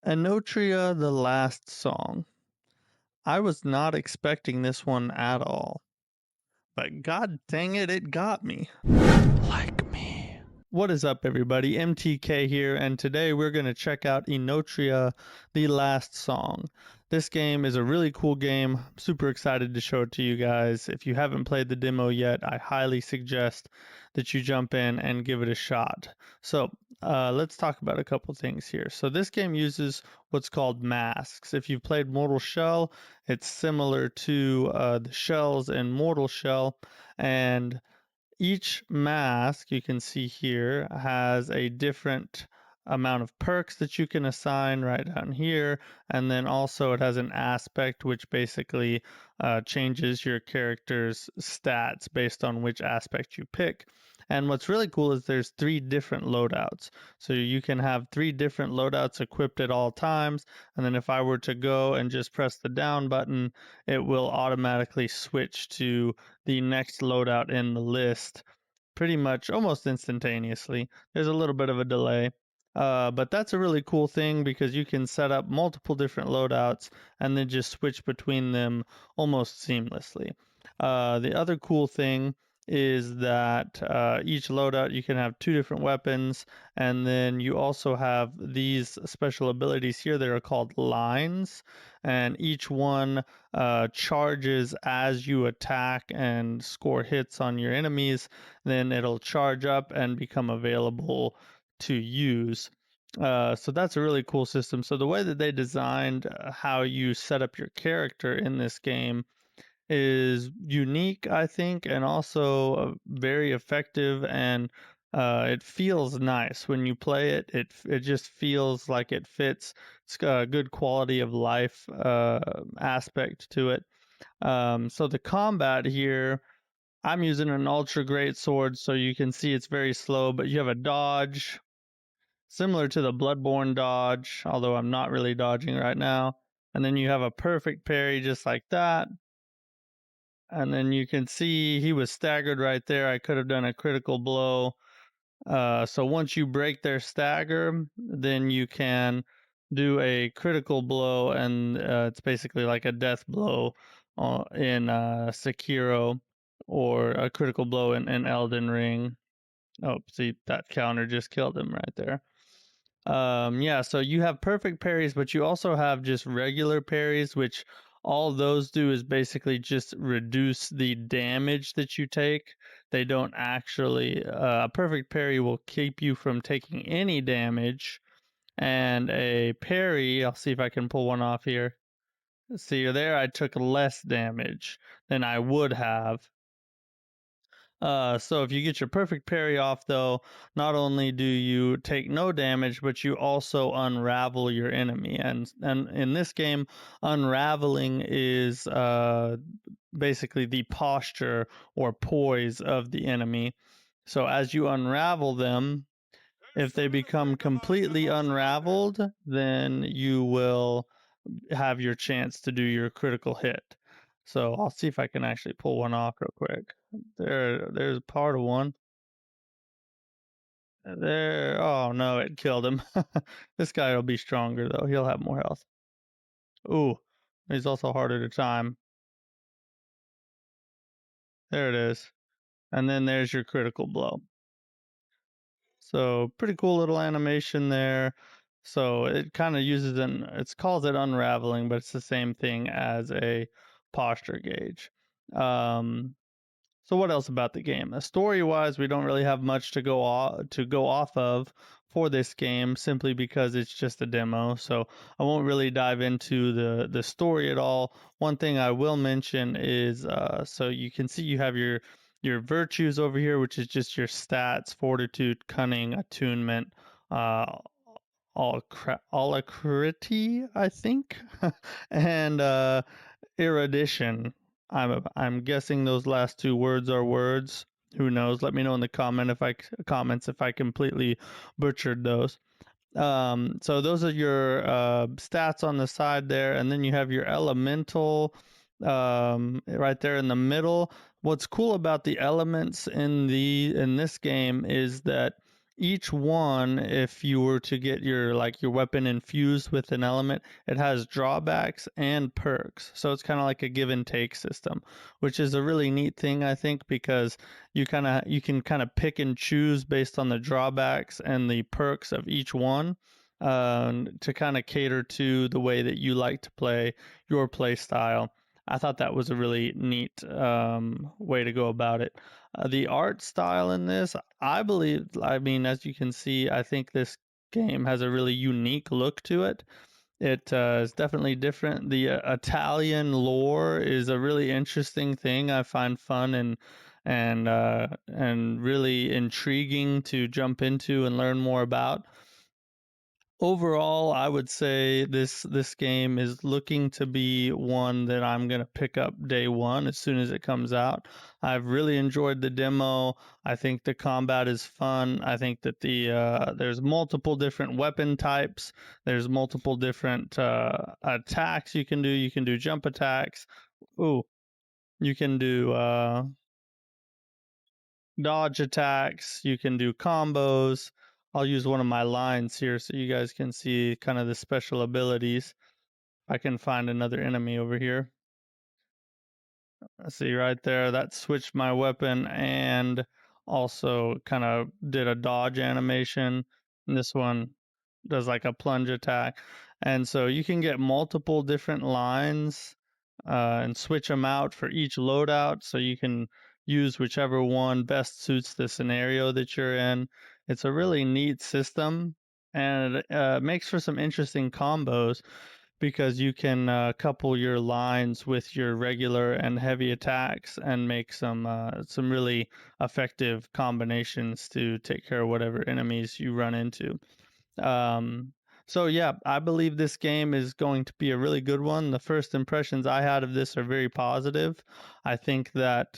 Enotria the Last Song. I was not expecting this one at all, but god dang it, it got me. Like me. What is up, everybody? MTK here, and today we're going to check out Enotria the Last Song. This game is a really cool game. I'm super excited to show it to you guys. If you haven't played the demo yet, I highly suggest that you jump in and give it a shot. So, let's talk about a couple things here. So, this game uses what's called masks. If you've played Mortal Shell, it's similar to the shells in Mortal Shell, and each mask you can see here has a different amount of perks that you can assign right down here, and then also it has an aspect which basically changes your character's stats based on which aspect you pick. And what's really cool is there's 3 different loadouts. So you can have 3 different loadouts equipped at all times, and then if I were to go and just press the down button, it will automatically switch to the next loadout in the list pretty much almost instantaneously. There's a little bit of a delay. But that's a really cool thing because you can set up multiple different loadouts and then just switch between them almost seamlessly. The other cool thing is that each loadout you can have 2 different weapons, and then you also have these special abilities here that are called lines, and each one charges as you attack and score hits on your enemies. Then it'll charge up and become available to use. So that's a really cool system. So the way that they designed how you set up your character in this game is unique, I think, and also very effective, and it feels nice when you play it. It just feels like it fits. It's got a good quality of life aspect to it. So the combat here, I'm using an ultra great sword, so you can see it's very slow, but you have a dodge similar to the Bloodborne dodge, although I'm not really dodging right now. And then you have a perfect parry just like that. And then you can see he was staggered right there. I could have done a critical blow. So once you break their stagger, then you can do a critical blow, and it's basically like a death blow in Sekiro, or a critical blow in Elden Ring. Oh, see, that counter just killed him right there. Yeah, so you have perfect parries, but you also have just regular parries, which all those do is basically just reduce the damage that you take. They don't actually, a perfect parry will keep you from taking any damage, and a parry, I'll see if I can pull one off here. See there, I took less damage than I would have. So if you get your perfect parry off, though, not only do you take no damage, but you also unravel your enemy. And in this game, unraveling is basically the posture or poise of the enemy. So as you unravel them, if they become completely unraveled, then you will have your chance to do your critical hit. So I'll see if I can actually pull one off real quick. There's part of one. There. Oh no, it killed him. This guy will be stronger though. He'll have more health. Ooh, he's also harder to time. There it is. And then there's your critical blow. So pretty cool little animation there. So it kind of uses it calls it unraveling, but it's the same thing as a posture gauge. So what else about the game? Story-wise, we don't really have much to go off of for this game, simply because it's just a demo. So I won't really dive into the story at all. One thing I will mention is so you can see you have your virtues over here, which is just your stats: fortitude, cunning, attunement, uh, alacrity, I think, and erudition. I'm guessing those last 2 words are words. Who knows? Let me know in the comments if I completely butchered those. So those are your stats on the side there, and then you have your elemental right there in the middle. What's cool about the elements in this game is that each one, if you were to get your weapon infused with an element, it has drawbacks and perks. So it's kind of like a give and take system, which is a really neat thing, I think, because you can kind of pick and choose based on the drawbacks and the perks of each one, to kind of cater to the way that you like to play your play style. I thought that was a really neat way to go about it. The art style in this, I mean, as you can see, I think this game has a really unique look to it. It is definitely different. The Italian lore is a really interesting thing. I find fun and really intriguing to jump into and learn more about. Overall, I would say this game is looking to be one that I'm gonna pick up day one as soon as it comes out. I've really enjoyed the demo. I think the combat is fun. I think that there's multiple different weapon types. There's multiple different attacks you can do. You can do jump attacks. Ooh, you can do dodge attacks, you can do combos. I'll use one of my lines here so you guys can see kind of the special abilities. I can find another enemy over here. See right there, that switched my weapon and also kind of did a dodge animation. And this one does like a plunge attack. And so you can get multiple different lines and switch them out for each loadout. So you can use whichever one best suits the scenario that you're in. It's a really neat system and it makes for some interesting combos because you can couple your lines with your regular and heavy attacks and make some really effective combinations to take care of whatever enemies you run into. Um, so yeah, I believe this game is going to be a really good one. The first impressions I had of this are very positive. I think that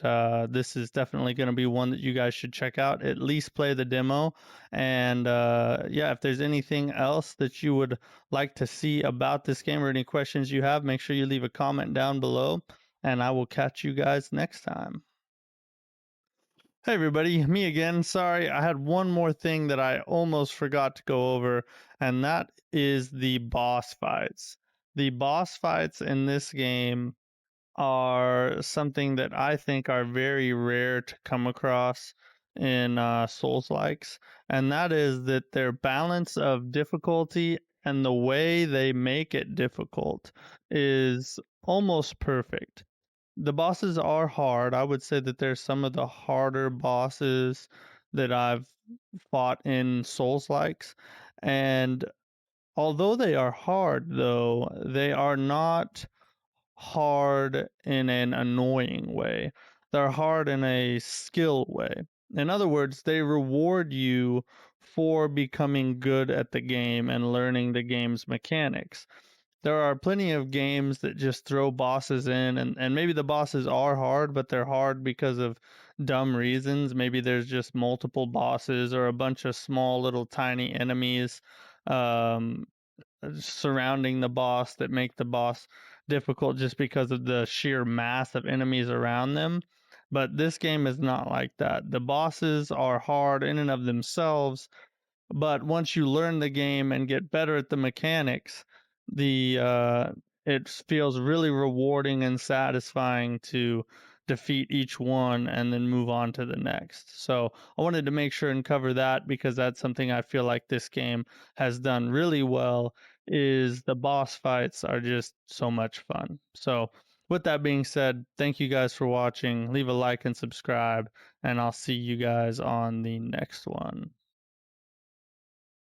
this is definitely going to be one that you guys should check out. At least play the demo, and yeah, if there's anything else that you would like to see about this game or any questions you have, make sure you leave a comment down below, and I will catch you guys next time. Hey everybody, me again. Sorry, I had one more thing that I almost forgot to go over, and that is the boss fights. The boss fights in this game are something that I think are very rare to come across in Souls-likes, and that is that their balance of difficulty and the way they make it difficult is almost perfect. The bosses are hard. I would say that there's some of the harder bosses that I've fought in Souls likes. And although they are hard, though, they are not hard in an annoying way. They're hard in a skill way. In other words, they reward you for becoming good at the game and learning the game's mechanics. There are plenty of games that just throw bosses in, and maybe the bosses are hard, but they're hard because of dumb reasons. Maybe there's just multiple bosses or a bunch of small little tiny enemies um, surrounding the boss that make the boss difficult just because of the sheer mass of enemies around them. But this game is not like that. The bosses are hard in and of themselves, but once you learn the game and get better at the mechanics, the it feels really rewarding and satisfying to defeat each one and then move on to the next. So I wanted to make sure and cover that because that's something I feel like this game has done really well is the boss fights are just so much fun. So with that being said, thank you guys for watching. Leave a like and subscribe, and I'll see you guys on the next one.